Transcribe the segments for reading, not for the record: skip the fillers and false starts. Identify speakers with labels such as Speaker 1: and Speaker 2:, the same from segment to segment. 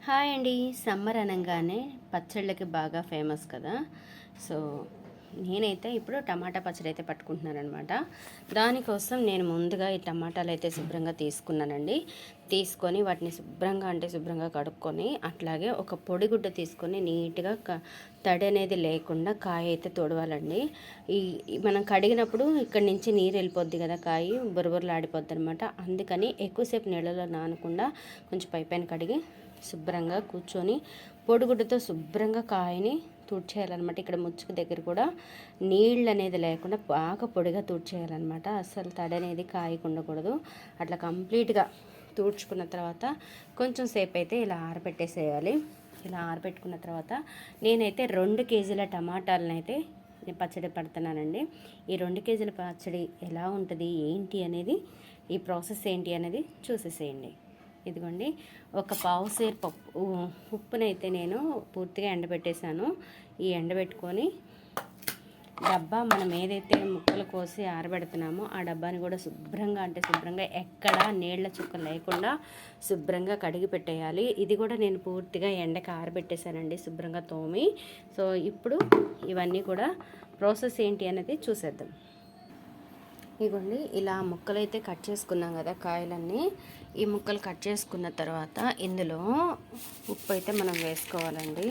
Speaker 1: Hi అండి. Summer అనగానే పచ్చళ్ళకి బాగా ఫేమస్ కదా. సో నేనైతే ఇప్పుడు టమాటా పచ్చడి అయితే పట్టుకుంటున్నానమాట. దానికోసం నేను ముందుగా ఈ టమాటాలు అయితే శుభ్రంగా తీసుకున్నానండి. తీసుకొని వాటిని శుభ్రంగా కడుక్కొని, అట్లాగే ఒక పొడిగుడ్డ తీసుకొని నీట్గా తడి అనేది లేకుండా కాయ అయితే తొడవాలండి. మనం కడిగినప్పుడు ఇక్కడి నుంచి నీరు వెళ్ళిపోద్ది కదా, కాయ బురబురలాడిపోద్ది అనమాట. అందుకని ఎక్కువసేపు నీళ్ళలో నానకుండా కొంచెం పైపైన కడిగి శుభ్రంగా కూర్చొని పొడిగుడ్డతో శుభ్రంగా కాయని తుడిచేయాలన్నమాట. ఇక్కడ ముచ్చుకు దగ్గర కూడా నీళ్ళు అనేది లేకుండా బాగా పొడిగా తుడిచేయాలన్నమాట. అస్సలు తడి అనేది కాయకు ఉండకూడదు. అట్లా కంప్లీట్గా తుడుచుకున్న తర్వాత కొంచెం సేపు అయితే ఇలా ఆరబెట్టేసేయాలి. ఇలా ఆరబెట్టుకున్న తర్వాత నేనైతే 2 కేజీల టమాటాలను అయితే పచ్చడి పడుతున్నానండి. ఈ 2 కేజీల పచ్చడి ఎలా ఉంటుంది ఏంటి అనేది, ఈ ప్రాసెస్ ఏంటి అనేది చూసేసేయండి. ఇదిగోండి, ఒక పావు సేరు ఉప్పునైతే నేను పూర్తిగా ఎండబెట్టేశాను. ఈ ఎండబెట్టుకొని డబ్బా మనం ఏదైతే ముక్కలు కోసి ఆరబెడుతున్నామో ఆ డబ్బాని కూడా శుభ్రంగా ఎక్కడ నీళ్ల చుక్క లేకుండా శుభ్రంగా కడిగి పెట్టేయాలి. ఇది కూడా నేను పూర్తిగా ఎండకి ఆరబెట్టేశానండి, శుభ్రంగా తోమి. సో ఇప్పుడు ఇవన్నీ కూడా ప్రాసెస్ ఏంటి అనేది చూసేద్దాం. ఇదిగోండి, ఇలా ముక్కలైతే కట్ చేసుకున్నాం కదా కాయలన్నీ. ఈ ముక్కలు కట్ చేసుకున్న తర్వాత ఇందులో ఉప్పు అయితే మనం వేసుకోవాలండి.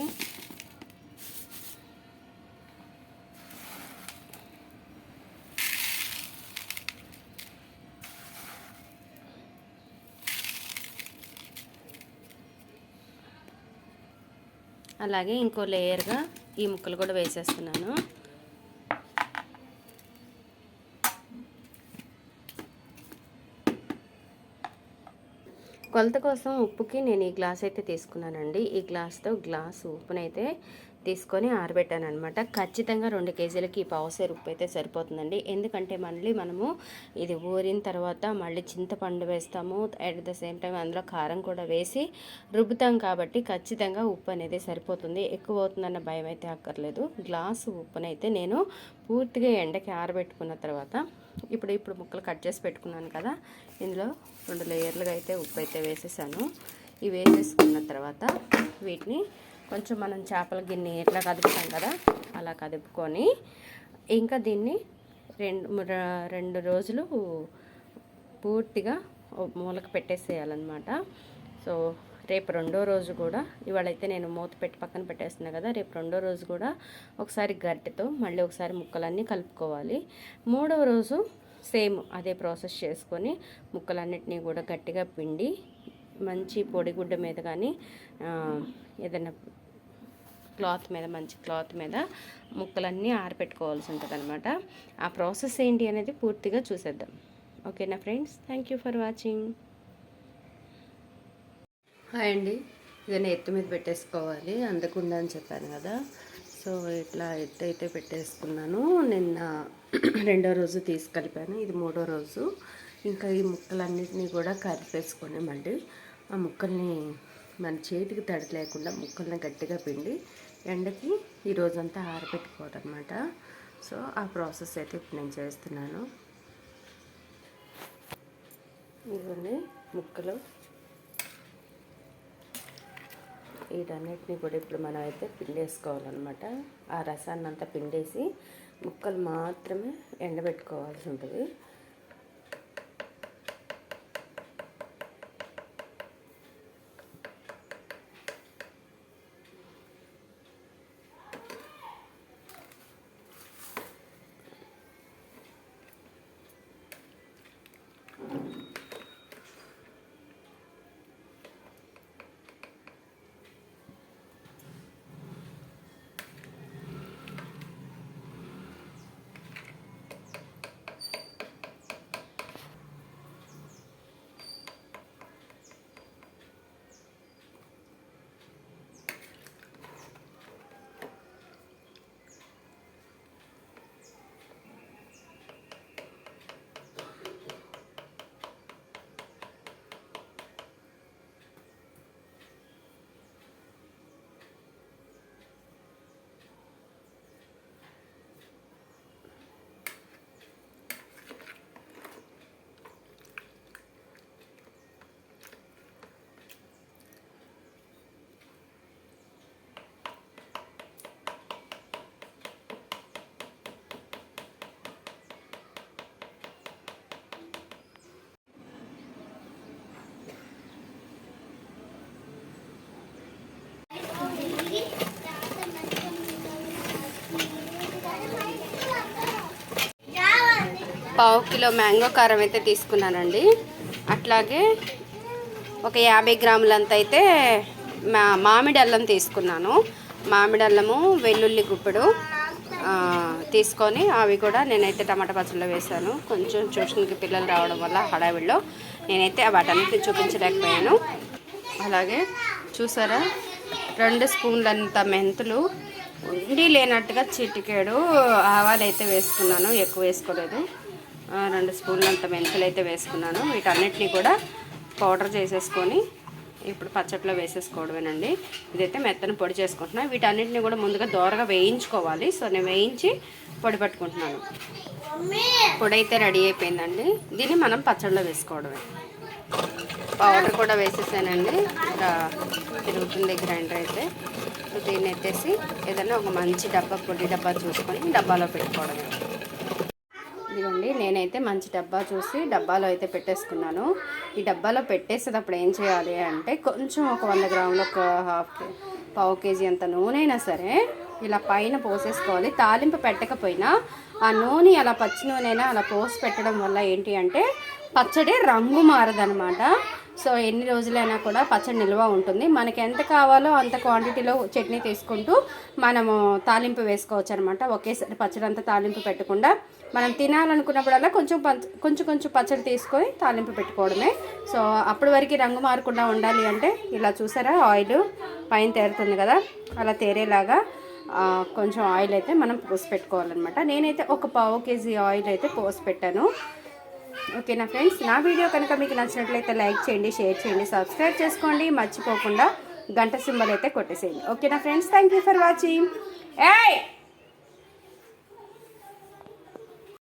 Speaker 1: అలాగే ఇంకో లేయర్గా ఈ ముక్కలు కూడా వేసేస్తున్నాను. కొలత కోసం ఉప్పుకి నేను ఈ గ్లాస్ అయితే తీసుకున్నానండి. ఈ గ్లాస్తో గ్లాసు ఉప్పునైతే తీసుకొని ఆరబెట్టాను అనమాట. ఖచ్చితంగా 2 కేజీలకి ఈ పావుసేరు ఉప్పు అయితే సరిపోతుందండి. ఎందుకంటే మళ్ళీ మనము ఇది ఊరిన తర్వాత మళ్ళీ చింతపండు వేస్తాము, అట్ ద సేమ్ టైం అందులో కారం కూడా వేసి రుబ్బుతాం కాబట్టి ఖచ్చితంగా ఉప్పు అనేది సరిపోతుంది. ఎక్కువ అవుతుందన్న భయం అయితే అక్కర్లేదు. గ్లాసు ఉప్పునైతే నేను పూర్తిగా ఎండకి ఆరబెట్టుకున్న తర్వాత ఇప్పుడు ముక్కలు కట్ చేసి పెట్టుకున్నాను కదా, ఇందులో 2 లేయర్లుగా అయితే ఉప్పు అయితే వేసేసాను. ఇవి వేసేసుకున్న తర్వాత వీటిని కొంచెం మనం చేపల గిన్నె ఎట్లా కదుపుతాం కదా అలా కదుపుకొని ఇంకా దీన్ని 2 రోజులు పూర్తిగా మూలకు పెట్టేసేయాలన్నమాట. సో రేపు 2వ రోజు కూడా, ఇవాళైతే నేను మూత పెట్టి పక్కన పెట్టేస్తున్నాను కదా, రేపు 2వ రోజు కూడా ఒకసారి గరిటెతో మళ్ళీ ఒకసారి ముక్కలన్నీ కలుపుకోవాలి. 3వ రోజు సేమ్ అదే ప్రాసెస్ చేసుకొని ముక్కలన్నిటినీ కూడా గట్టిగా పిండి మంచి పొడిగుడ్డ మీద కానీ ఏదైనా క్లాత్ మీద, మంచి క్లాత్ మీద ముక్కలన్నీ ఆరబెట్టుకోవాల్సి ఉంటుంది అనమాట. ఆ ప్రాసెస్ ఏంటి అనేది పూర్తిగా చూసేద్దాం. ఓకేనా friends, thank you for watching. Hi అండి. ఇదన్నీ ఎత్తు మీద పెట్టేసుకోవాలి, అందకుండా అని చెప్పాను కదా. సో ఇట్లా ఎత్తు అయితే పెట్టేసుకున్నాను. నిన్న 2వ రోజు తీసి కలిపాను, ఇది 3వ రోజు. ఇంకా ఈ ముక్కలన్నిటినీ కూడా కలిపేసుకొని మళ్ళీ ఆ ముక్కల్ని మన చేతికి తడి లేకుండా ముక్కల్ని గట్టిగా పిండి ఎండకి ఈ రోజంతా ఆరబెట్టుకోవాలన్నమాట. సో ఆ ప్రాసెస్ అయితే ఇప్పుడు నేను చేస్తున్నాను. ఇవన్నీ ముక్కలు వీటన్నిటిని కూడా ఇప్పుడు మనం అయితే పిండేసుకోవాలన్నమాట. ఆ రసాన్ని అంతా పిండేసి ముక్కలు మాత్రమే ఎండబెట్టుకోవాల్సి ఉంటుంది. పావు కిలో మ్యాంగో కారం అయితే తీసుకున్నానండి. అట్లాగే ఒక 50 గ్రాములంత అయితే మామిడి అల్లం తీసుకున్నాను. మామిడి అల్లము, వెల్లుల్లి గుప్పెడు తీసుకొని అవి కూడా నేనైతే టమాటా పచ్చడిలో వేసాను. కొంచెం ట్యూషన్కి పిల్లలు రావడం వల్ల హడావిడిలో నేనైతే వాటన్నిటిని చూపించలేకపోయాను. అలాగే చూసారా 2 స్పూన్లంత మెంతులు, ఉండి లేనట్టుగా చిటికేడు ఆవాలు అయితే వేసుకున్నాను, ఎక్కువ వేసుకోలేదు. 2 స్పూన్లంత మెంతులు అయితే వేసుకున్నాను. వీటన్నిటిని కూడా పౌడర్ చేసేసుకొని ఇప్పుడు పచ్చట్లో వేసేసుకోవడమేనండి. ఇదైతే మెత్తని పొడి చేసుకుంటున్నాను. వీటన్నిటిని కూడా ముందుగా దోరగా వేయించుకోవాలి. సో నేను వేయించి పొడి పట్టుకుంటున్నాను. పొడి అయితే రెడీ అయిపోయిందండి. దీన్ని మనం పచ్చడిలో వేసుకోవడమే. పౌడర్ కూడా వేసేసానండి. ఇంకా తిరుగుతుంది గ్రైండర్ అయితే. దీన్ని ఎత్తేసి ఏదైనా ఒక మంచి డబ్బా, పొడి డబ్బా చూసుకొని డబ్బాలో పెట్టుకోవడమే. ఇదిగోండి, నేనైతే మంచి డబ్బా చూసి డబ్బాలో అయితే పెట్టేసుకున్నాను. ఈ డబ్బాలో పెట్టేసేటప్పుడు ఏం చేయాలి అంటే కొంచెం ఒక 100 గ్రాములు, ఒక పావు కేజీ అంత నూనె అయినా సరే ఇలా పైన పోసేసుకోవాలి. తాలింపు పెట్టకపోయినా ఆ నూనె అలా పచ్చి నూనె అయినా అలా పోసి పెట్టడం వల్ల ఏంటి అంటే పచ్చడి రంగు మారదనమాట. సో ఎన్ని రోజులైనా కూడా పచ్చడి నిల్వ ఉంటుంది. మనకి ఎంత కావాలో అంత క్వాంటిటీలో చట్నీ తీసుకుంటూ మనము తాలింపు వేసుకోవచ్చు అనమాట. ఒకేసారి పచ్చడి అంతా తాలింపు పెట్టకుండా మనం తినాలనుకున్నప్పుడల్లా కొంచెం కొంచెం పచ్చడి తీసుకొని తాలింపు పెట్టుకోవడమే. సో అప్పటి వరకు రంగు మారకుండా ఉండాలి అంటే ఇలా చూసారా, ఆయిల్ పైన తేరుతుంది కదా, అలా తేరేలాగా కొంచెం ఆయిల్ అయితే మనం పోసి పెట్టుకోవాలన్నమాట. నేనైతే ఒక పావు కేజీ ఆయిల్ అయితే పోసి పెట్టాను. ఓకేనా ఫ్రెండ్స్, నా వీడియో కనుక మీకు నచ్చినట్లయితే లైక్ చేయండి, షేర్ చేయండి, సబ్స్క్రైబ్ చేసుకోండి, మర్చిపోకుండా గంట సింబల్ అయితే కొట్టేసేయండి. ఓకేనా friends, thank you for watching.